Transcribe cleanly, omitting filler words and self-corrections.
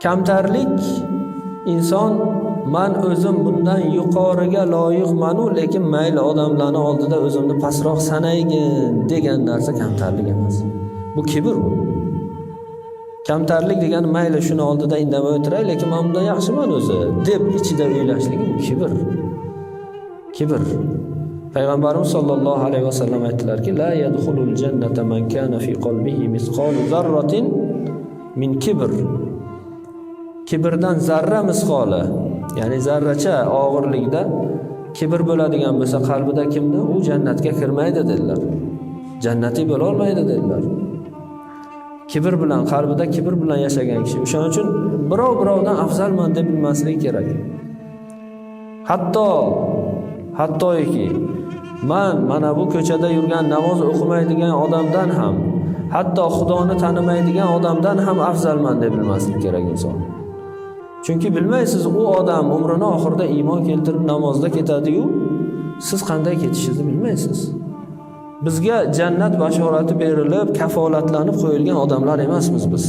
Kamtarlik inson men o'zim bundan yuqoriga loyiqman-u, lekin mayli odamlarning oldida o'zimni pastroq sanaygin degan narsa kamtarlik emas. Bu kibr bu. Kamtarlik degani mayli shuni oldida indamay o'tiray, lekin men bundan yaxshiman o'zi deb ichida o'ylashlik bu kibr. Kibr. Payg'ambarimiz sollallohu alayhi vasallam aytdilarki, la yadkhulul jannata man kana fi qalbihi misqalu zarratin min kibr. Kibrdan zarra misqoli, ya'ni zarracha og'irlikda kibr bo'ladigan bo'lsa qalbida kimda, u jannatga kirmaydi dedilar. Jannatiy bo'la olmaydi dedilar. Kibr bilan, qalbida kibr bilan yashagan kishi. O'shaning uchun birovdan afzalman deb bilmasligi kerak. Hattoki mana bu ko'chada yurgan, namoz o'qimaydigan odamdan ham, hatto Xudoni tanimaydigan odamdan ham afzalman deb bilmaslik kerak inson. Chunki bilmaysiz, u odam umrini oxirida iymon keltirib namozda ketadi-yu, siz qanday ketishingizni bilmaysiz. Bizga jannat bashorati berilib, kafolatlanib qo'yilgan odamlar emasmiz biz.